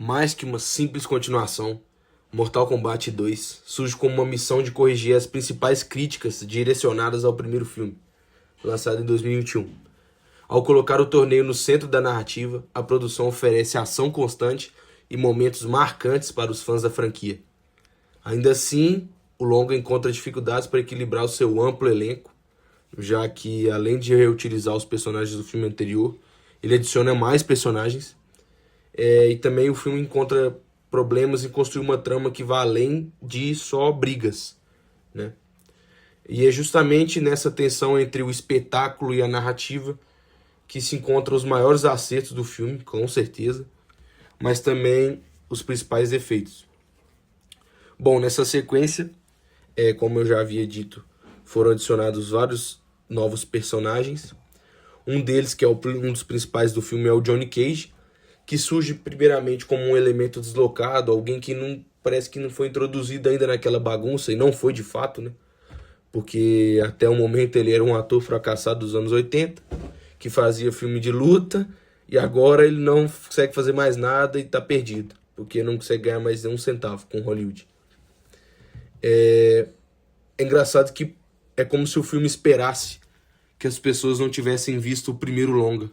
Mais que uma simples continuação, Mortal Kombat 2 surge como uma missão de corrigir as principais críticas direcionadas ao primeiro filme, lançado em 2021. Ao colocar o torneio no centro da narrativa, a produção oferece ação constante e momentos marcantes para os fãs da franquia. Ainda assim, o longa encontra dificuldades para equilibrar o seu amplo elenco, já que, além de reutilizar os personagens do filme anterior, ele adiciona mais personagens. E também o filme encontra problemas em construir uma trama que vá além de só brigas, né? E é justamente nessa tensão entre o espetáculo e a narrativa que se encontram os maiores acertos do filme, com certeza, mas também os principais defeitos. Bom, nessa sequência, como eu já havia dito, foram adicionados vários novos personagens. Um deles, que é um dos principais do filme, é o Johnny Cage, que surge primeiramente como um elemento deslocado, alguém que não parece que não foi introduzido ainda naquela bagunça, e não foi de fato, né? Porque até o momento ele era um ator fracassado dos anos 80, que fazia filme de luta, e agora ele não consegue fazer mais nada e tá perdido, porque não consegue ganhar mais um centavo com Hollywood. É engraçado que é como se o filme esperasse que as pessoas não tivessem visto o primeiro longa.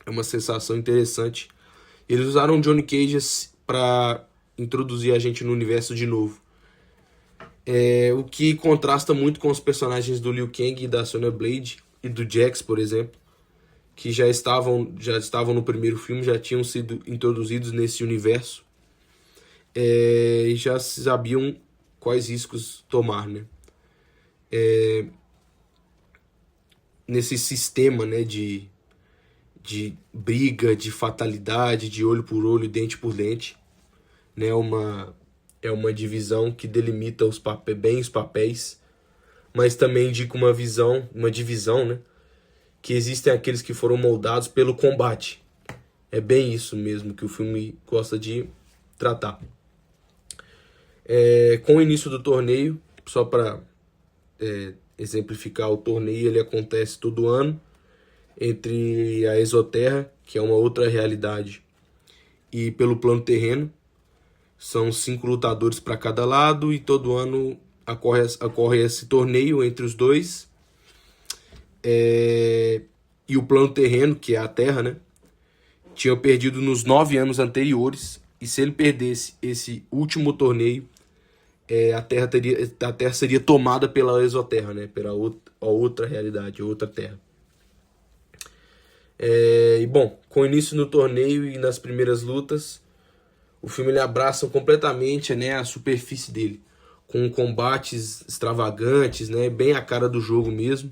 É uma sensação interessante. Eles usaram Johnny Cage para introduzir a gente no universo de novo. O que contrasta muito com os personagens do Liu Kang e da Sonya Blade e do Jax, por exemplo, que já estavam no primeiro filme, já tinham sido introduzidos nesse universo, e já sabiam quais riscos tomar, né? Nesse sistema, né, de briga, de fatalidade, de olho por olho, dente por dente, né? É uma divisão que delimita bem os papéis, mas também indica uma divisão, né? Que existem aqueles que foram moldados pelo combate. É bem isso mesmo que o filme gosta de tratar. Com o início do torneio, só para exemplificar, o torneio ele acontece todo ano entre a Exoterra, que é uma outra realidade, e pelo plano terreno. São 5 lutadores para cada lado e todo ano ocorre esse torneio entre os dois. E o plano terreno, que é a Terra, né, tinha perdido nos 9 anos anteriores. E se ele perdesse esse último torneio, a Terra seria tomada pela Exoterra, né, pela outra realidade, outra Terra. E bom, com o início no torneio e nas primeiras lutas, o filme ele abraça completamente, né, a superfície dele, com combates extravagantes, né, bem a cara do jogo mesmo.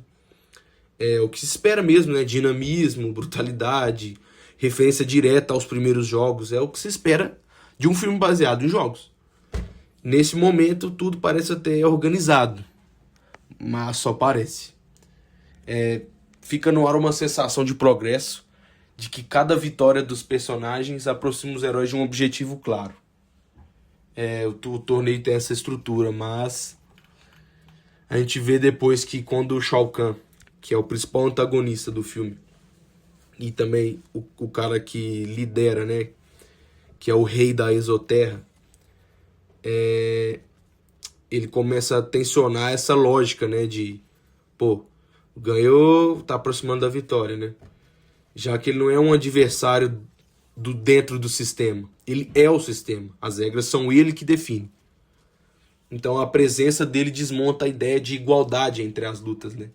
O que se espera mesmo, né, dinamismo, brutalidade, referência direta aos primeiros jogos, é o que se espera de um filme baseado em jogos. Nesse momento, tudo parece até organizado, mas só parece. Fica no ar uma sensação de progresso, de que cada vitória dos personagens aproxima os heróis de um objetivo claro. O torneio tem essa estrutura, mas a gente vê depois que quando o Shao Kahn, que é o principal antagonista do filme, e também o cara que lidera, né, que é o rei da Exoterra, ele começa a tensionar essa lógica, né, de, ganhou, tá aproximando da vitória, né? Já que ele não é um adversário dentro do sistema. Ele é o sistema. As regras são ele que define. Então a presença dele desmonta a ideia de igualdade entre as lutas, né?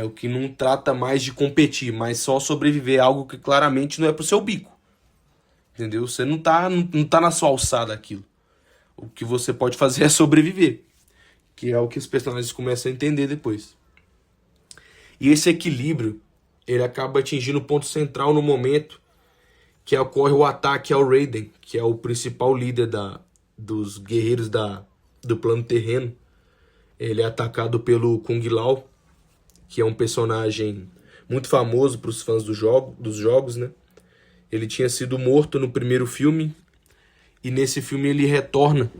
O que não trata mais de competir, mas só sobreviver, algo que claramente não é pro seu bico. Entendeu? Você não tá na sua alçada aquilo. O que você pode fazer é sobreviver. Que é o que os personagens começam a entender depois. E esse equilíbrio ele acaba atingindo o ponto central no momento que ocorre o ataque ao Raiden, que é o principal líder dos guerreiros do plano terreno. Ele é atacado pelo Kung Lao, que é um personagem muito famoso para os fãs dos jogos, né? Ele tinha sido morto no primeiro filme, e nesse filme ele retorna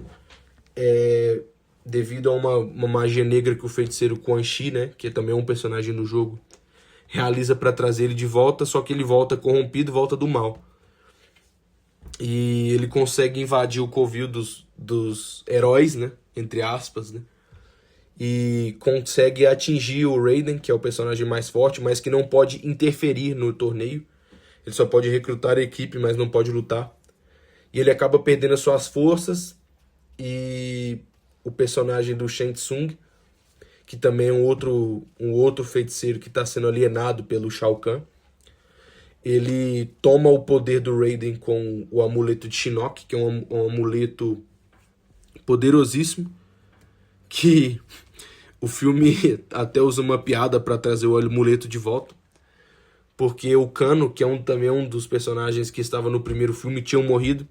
devido a uma magia negra que o feiticeiro Quan Chi, né, que também é um personagem no jogo, realiza para trazer ele de volta, só que ele volta corrompido, volta do mal. E ele consegue invadir o covil dos heróis, né? Entre aspas, né? E consegue atingir o Raiden, que é o personagem mais forte, mas que não pode interferir no torneio. Ele só pode recrutar a equipe, mas não pode lutar. E ele acaba perdendo as suas forças. E o personagem do Shang Tsung, que também é um outro feiticeiro que está sendo alienado pelo Shao Kahn, ele toma o poder do Raiden com o amuleto de Shinnok, que é um amuleto poderosíssimo, que o filme até usa uma piada para trazer o amuleto de volta, porque o Kano, que também é um dos personagens que estava no primeiro filme, tinha morrido.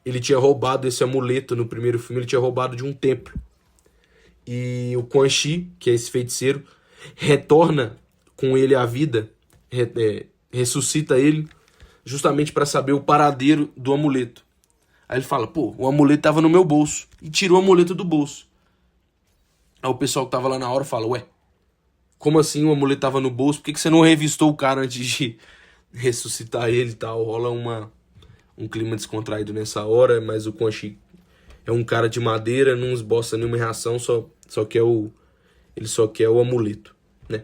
Ele tinha roubado esse amuleto no primeiro filme, ele tinha roubado de um templo. E o Quan Chi, que é esse feiticeiro, retorna com ele à vida, ressuscita ele, justamente para saber o paradeiro do amuleto. Aí ele fala, pô, o amuleto tava no meu bolso. E tirou o amuleto do bolso. Aí o pessoal que tava lá na hora fala, ué, como assim o amuleto tava no bolso? Por que você não revistou o cara antes de ressuscitar ele e tal? Rola um clima descontraído nessa hora, mas o Quan Chi é um cara de madeira, não esboça nenhuma reação, ele só quer o amuleto, né?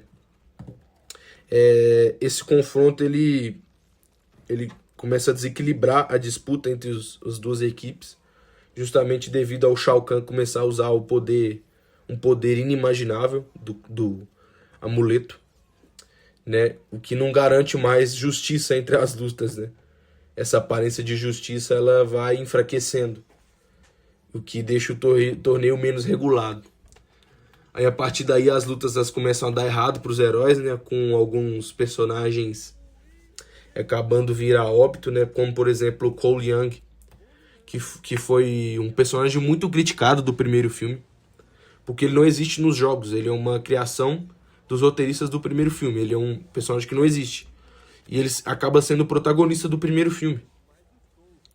Esse confronto, ele começa a desequilibrar a disputa entre as duas equipes, justamente devido ao Shao Kahn começar a usar um poder inimaginável do amuleto, né? O que não garante mais justiça entre as lutas, né? Essa aparência de justiça, ela vai enfraquecendo, o que deixa o torneio menos regulado. Aí a partir daí as lutas começam a dar errado para os heróis, né? Com alguns personagens acabando vir a óbito, né? Como por exemplo o Cole Young, que foi um personagem muito criticado do primeiro filme, porque ele não existe nos jogos, ele é uma criação dos roteiristas do primeiro filme, ele é um personagem que não existe. E ele acaba sendo o protagonista do primeiro filme,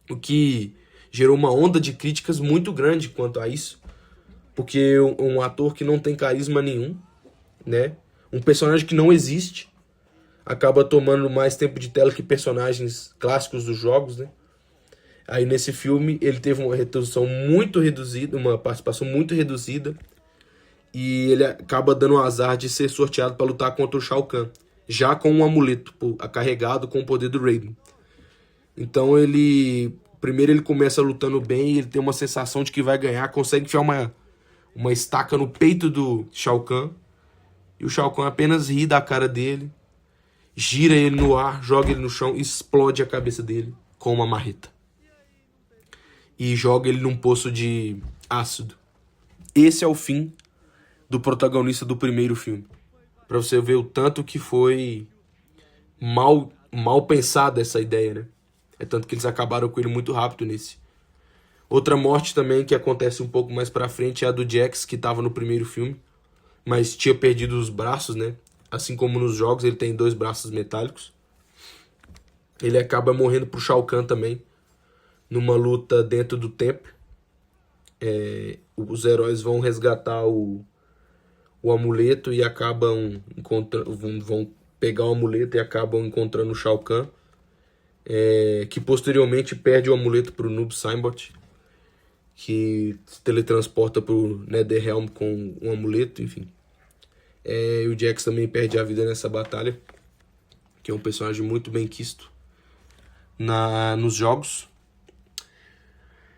o que gerou uma onda de críticas muito grande quanto a isso, porque um ator que não tem carisma nenhum, né? Um personagem que não existe, acaba tomando mais tempo de tela que personagens clássicos dos jogos, né? Aí nesse filme ele teve uma redução muito reduzida, uma participação muito reduzida, e ele acaba dando o azar de ser sorteado para lutar contra o Shao Kahn, já com um amuleto carregado com o poder do Raiden. Então primeiro ele começa lutando bem, ele tem uma sensação de que vai ganhar, consegue enfiar uma estaca no peito do Shao Kahn, e o Shao Kahn apenas ri da cara dele, gira ele no ar, joga ele no chão e explode a cabeça dele com uma marreta. E joga ele num poço de ácido. Esse é o fim do protagonista do primeiro filme. Pra você ver o tanto que foi mal pensada essa ideia, né? É tanto que eles acabaram com ele muito rápido nesse. Outra morte também que acontece um pouco mais pra frente é a do Jax, que tava no primeiro filme, mas tinha perdido os braços, né? Assim como nos jogos, ele tem 2 braços metálicos. Ele acaba morrendo pro Shao Kahn também, numa luta dentro do templo. Os heróis vão resgatar o amuleto e acabam vão pegar o amuleto e acabam encontrando o Shao Kahn, que posteriormente perde o amuleto pro Noob Saibot, que se teletransporta pro Netherrealm com um amuleto, enfim. E o Jax também perde a vida nessa batalha, que é um personagem muito bem quisto nos jogos.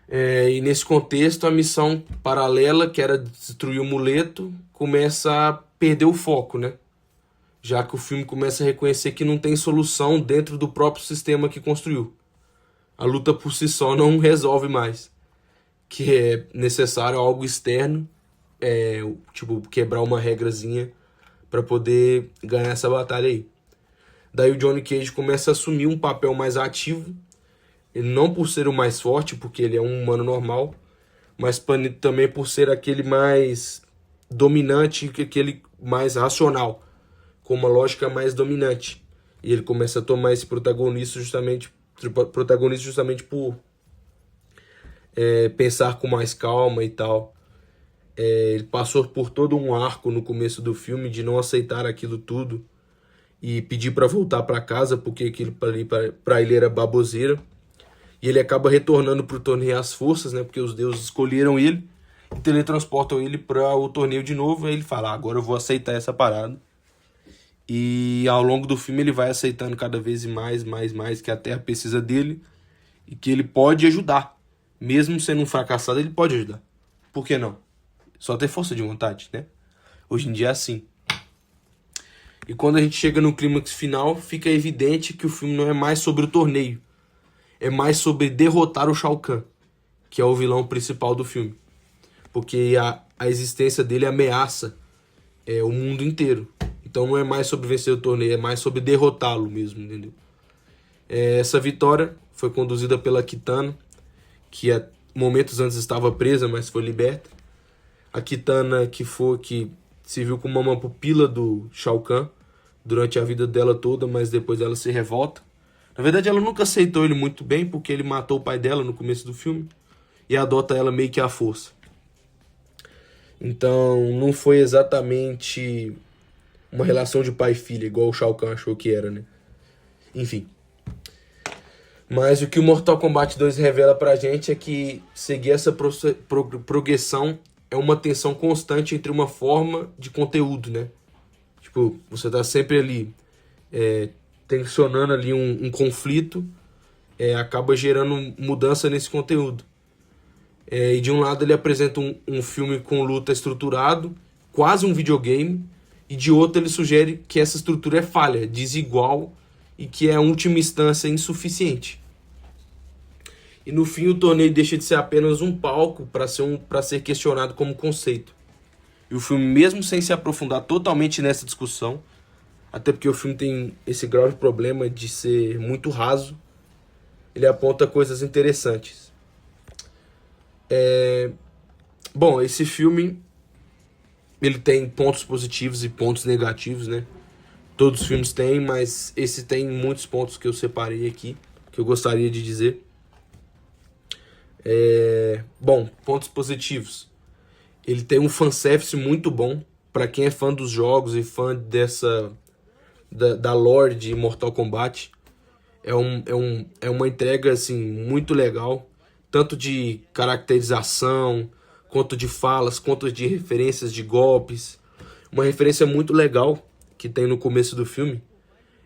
E nesse contexto, a missão paralela, que era destruir o amuleto, começa a perder o foco, né? Já que o filme começa a reconhecer que não tem solução dentro do próprio sistema que construiu. A luta por si só não resolve mais, que é necessário algo externo, tipo quebrar uma regrazinha para poder ganhar essa batalha aí. Daí o Johnny Cage começa a assumir um papel mais ativo, ele não por ser o mais forte, porque ele é um humano normal, mas também por ser aquele mais dominante, aquele mais racional, com uma lógica mais dominante. E ele começa a tomar esse protagonista justamente por pensar com mais calma e tal. Ele passou por todo um arco no começo do filme de não aceitar aquilo tudo e pedir para voltar para casa, porque aquilo para ele era baboseira. E ele acaba retornando pro torneio às forças, né? Porque os deuses escolheram ele e teletransportam ele para o torneio de novo. Aí ele fala, agora eu vou aceitar essa parada. E ao longo do filme ele vai aceitando cada vez mais que a Terra precisa dele e que ele pode ajudar. Mesmo sendo um fracassado, ele pode ajudar. Por que não? Só ter força de vontade, né? Hoje em dia é assim. E quando a gente chega no clímax final, fica evidente que o filme não é mais sobre o torneio. É mais sobre derrotar o Shao Kahn, que é o vilão principal do filme. Porque a existência dele ameaça o mundo inteiro. Então não é mais sobre vencer o torneio, é mais sobre derrotá-lo mesmo, entendeu? Essa vitória foi conduzida pela Kitana, que momentos antes estava presa, mas foi liberta. A Kitana que se viu como uma pupila do Shao Kahn durante a vida dela toda, mas depois ela se revolta. Na verdade, ela nunca aceitou ele muito bem, porque ele matou o pai dela no começo do filme e adota ela meio que à força. Então, não foi exatamente uma relação de pai e filha, igual o Shao Kahn achou que era, né? Enfim. Mas o que o Mortal Kombat 2 revela pra gente é que seguir essa progressão é uma tensão constante entre uma forma de conteúdo, né? Tipo, você tá sempre ali tensionando ali um conflito, acaba gerando mudança nesse conteúdo. E de um lado ele apresenta um filme com luta estruturado, quase um videogame, e de outro ele sugere que essa estrutura é falha, desigual e que é, em última instância, insuficiente. E no fim o torneio deixa de ser apenas um palco para ser questionado como conceito. E o filme, mesmo sem se aprofundar totalmente nessa discussão, até porque o filme tem esse grave problema de ser muito raso, ele aponta coisas interessantes. Bom, esse filme ele tem pontos positivos e pontos negativos, né? Todos os filmes têm, mas esse tem muitos pontos que eu separei aqui, que eu gostaria de dizer. Bom, pontos positivos. Ele tem um fanservice muito bom. Pra quem é fã dos jogos e fã da lore de Mortal Kombat, é uma entrega assim, muito legal. Tanto de caracterização, quanto de falas, quanto de referências de golpes. Uma referência muito legal que tem no começo do filme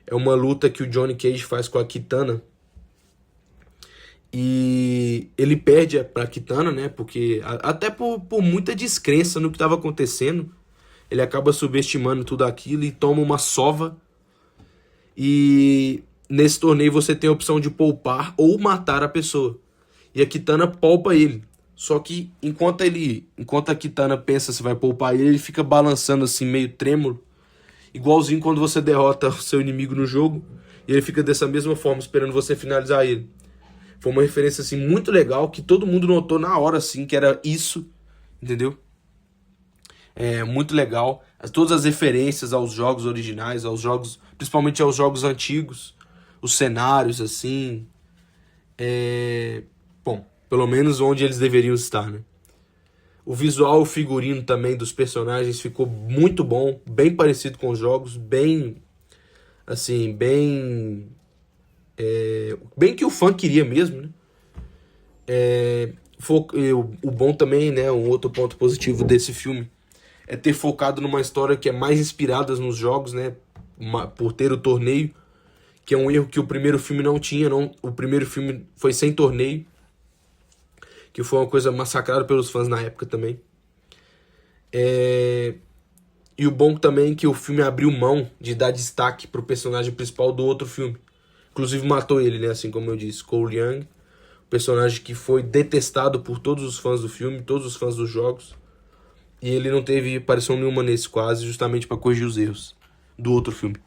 é uma luta que o Johnny Cage faz com a Kitana. E ele perde pra Kitana, né? Porque até por muita descrença no que estava acontecendo, ele acaba subestimando tudo aquilo e toma uma sova. E nesse torneio você tem a opção de poupar ou matar a pessoa. E a Kitana poupa ele. Só que enquanto a Kitana pensa se vai poupar ele, ele fica balançando assim, meio trêmulo. Igualzinho quando você derrota o seu inimigo no jogo. E ele fica dessa mesma forma, esperando você finalizar ele. Foi uma referência assim, muito legal, que todo mundo notou na hora assim, que era isso. Entendeu? Muito legal. Todas as referências aos jogos originais, principalmente aos jogos antigos. Os cenários, assim. Bom, pelo menos onde eles deveriam estar, né? O visual, o figurino também dos personagens ficou muito bom, bem parecido com os jogos, bem que o fã queria mesmo, né? O bom também, né, um outro ponto positivo desse filme é ter focado numa história que é mais inspirada nos jogos, né, por ter o torneio, que é um erro que o primeiro filme não tinha, o primeiro filme foi sem torneio, que foi uma coisa massacrada pelos fãs na época também. E o bom também é que o filme abriu mão de dar destaque pro personagem principal do outro filme. Inclusive matou ele, né? Assim como eu disse, Cole Young. Personagem que foi detestado por todos os fãs do filme, todos os fãs dos jogos. E ele não teve aparição nenhuma nesse quase, justamente para corrigir os erros do outro filme.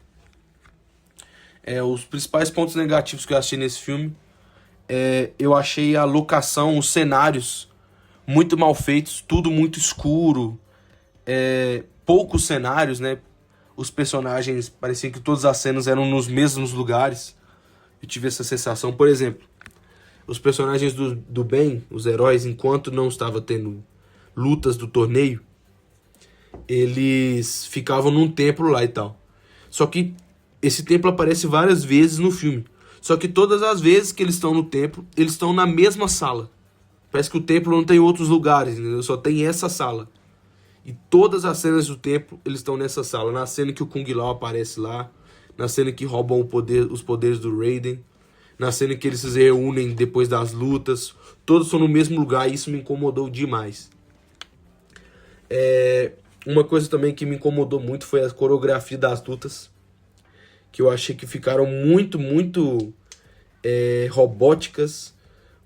Os principais pontos negativos que eu achei nesse filme, eu achei a locação, os cenários muito mal feitos, tudo muito escuro, poucos cenários, né? Os personagens, pareciam que todas as cenas eram nos mesmos lugares. Eu tive essa sensação. Por exemplo, os personagens do bem, os heróis, enquanto não estava tendo lutas do torneio, eles ficavam num templo lá e tal. Só que esse templo aparece várias vezes no filme. Só que todas as vezes que eles estão no templo, eles estão na mesma sala. Parece que o templo não tem outros lugares, entendeu? Só tem essa sala. E todas as cenas do templo, eles estão nessa sala. Na cena que o Kung Lao aparece lá, na cena que roubam os poderes do Raiden, na cena que eles se reúnem depois das lutas, todos estão no mesmo lugar e isso me incomodou demais. Uma coisa também que me incomodou muito foi a coreografia das lutas, que eu achei que ficaram muito robóticas,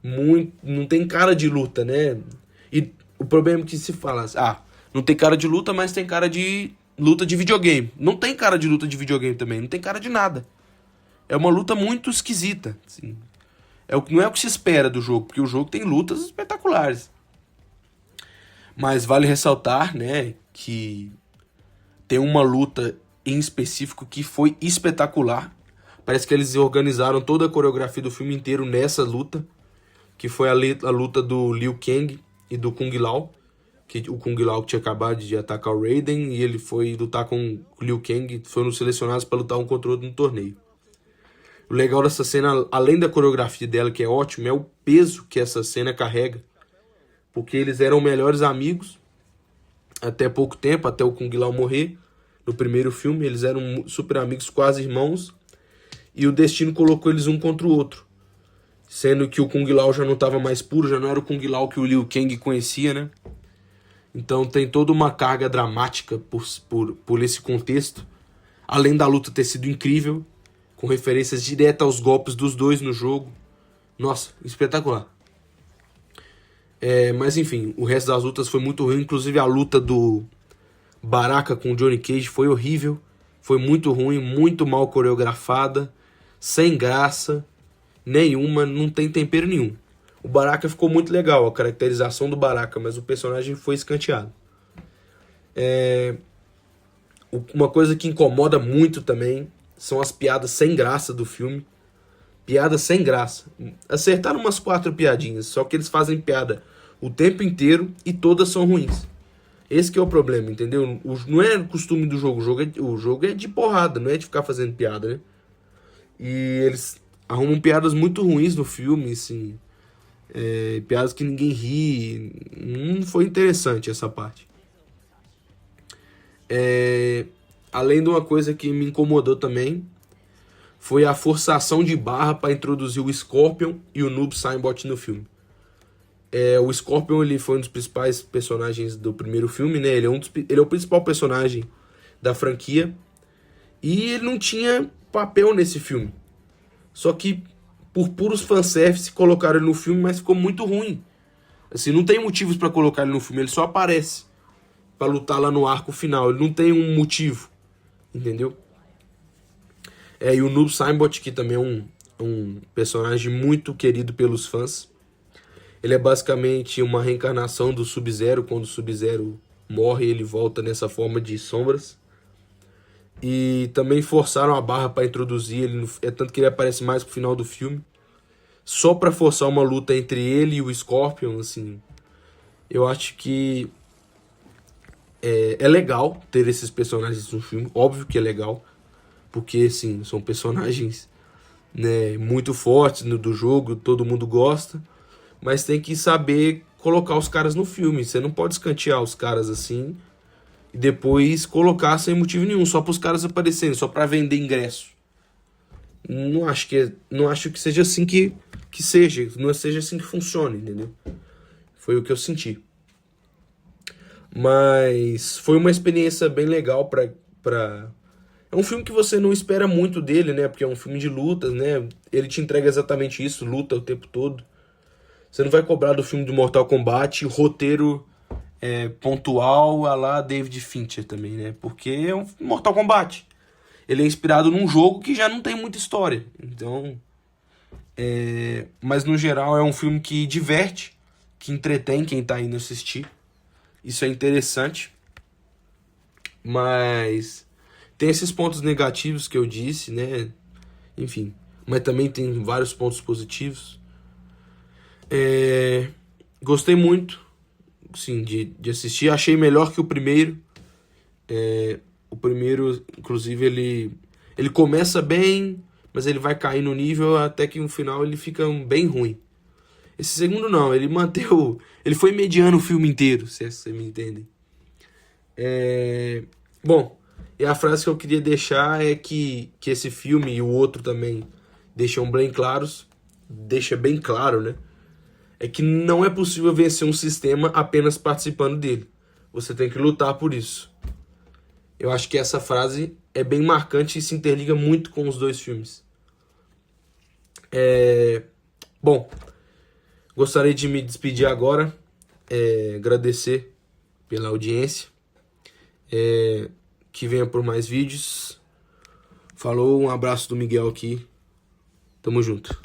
não tem cara de luta, né? E o problema é que se fala, não tem cara de luta, mas tem cara de luta de videogame. Não tem cara de luta de videogame também, não tem cara de nada. É uma luta muito esquisita, assim. Não é o que se espera do jogo, porque o jogo tem lutas espetaculares. Mas vale ressaltar, né, que tem uma luta em específico que foi espetacular. Parece que eles organizaram toda a coreografia do filme inteiro nessa luta, que foi a luta do Liu Kang e do Kung Lao, que o Kung Lao tinha acabado de atacar o Raiden e ele foi lutar com o Liu Kang, foram selecionados para lutar um contra o outro no torneio. O legal dessa cena, além da coreografia dela, que é ótima, é o peso que essa cena carrega. Porque eles eram melhores amigos até pouco tempo, até o Kung Lao morrer. No primeiro filme, eles eram super amigos, quase irmãos. E o destino colocou eles um contra o outro. Sendo que o Kung Lao já não estava mais puro, já não era o Kung Lao que o Liu Kang conhecia, né? Então tem toda uma carga dramática por esse contexto. Além da luta ter sido incrível, com referências diretas aos golpes dos dois no jogo. Nossa, espetacular. Mas enfim, o resto das lutas foi muito ruim. Inclusive a luta do Baraka com o Johnny Cage foi horrível. Foi muito ruim, muito mal coreografada, sem graça nenhuma, não tem tempero nenhum. O Baraka ficou muito legal, a caracterização do Baraka, mas o personagem foi escanteado. Uma coisa que incomoda muito também são as piadas sem graça do filme. Piadas sem graça. Acertaram umas 4 piadinhas, só que eles fazem piada o tempo inteiro e todas são ruins. Esse que é o problema, entendeu? Não é costume do jogo. O jogo é de porrada, não é de ficar fazendo piada, né? E eles arrumam piadas muito ruins no filme, assim. Piadas que ninguém ri. Não foi interessante essa parte. Além de uma coisa que me incomodou também, foi a forçação de barra para introduzir o Scorpion e o Noob Saibot no filme. O Scorpion ele foi um dos principais personagens do primeiro filme, né? Ele é o principal personagem da franquia. E ele não tinha papel nesse filme. Só que, por puros fanservice, colocaram ele no filme, mas ficou muito ruim. Assim, não tem motivos para colocar ele no filme, ele só aparece para lutar lá no arco final. Ele não tem um motivo, entendeu? E o Noob Saibot, que também é um personagem muito querido pelos fãs. Ele é basicamente uma reencarnação do Sub-Zero. Quando o Sub-Zero morre, ele volta nessa forma de sombras. E também forçaram a barra para introduzir ele. Tanto que ele aparece mais pro final do filme. Só para forçar uma luta entre ele e o Scorpion, assim. Eu acho que é legal ter esses personagens no filme. Óbvio que é legal. Porque, assim, são personagens, né, muito fortes do jogo. Todo mundo gosta. Mas tem que saber colocar os caras no filme. Você não pode escantear os caras assim e depois colocar sem motivo nenhum, só para os caras aparecerem, só para vender ingresso. Não acho que seja assim que seja. Não seja assim que funcione, entendeu? Foi o que eu senti. Mas foi uma experiência bem legal pra... É um filme que você não espera muito dele, né? Porque é um filme de lutas, né? Ele te entrega exatamente isso, luta o tempo todo. Você não vai cobrar do filme do Mortal Kombat roteiro pontual a lá David Fincher também, né? Porque é um Mortal Kombat. Ele é inspirado num jogo que já não tem muita história. Então, mas no geral é um filme que diverte, que entretém quem tá indo assistir. Isso é interessante. Mas tem esses pontos negativos que eu disse, né? Enfim, mas também tem vários pontos positivos. Gostei muito, sim, de assistir. Achei melhor que o primeiro. O primeiro, inclusive, ele começa bem, mas ele vai cair no nível até que no final ele fica bem ruim. Esse segundo não, ele manteve. Ele foi mediano o filme inteiro, se vocês me entendem. Bom, e a frase que eu queria deixar é que esse filme e o outro também deixa bem claro, né? É que não é possível vencer um sistema apenas participando dele. Você tem que lutar por isso. Eu acho que essa frase é bem marcante e se interliga muito com os dois filmes. Bom, gostaria de me despedir agora, agradecer pela audiência, que venha por mais vídeos. Falou, um abraço do Miguel aqui, tamo junto.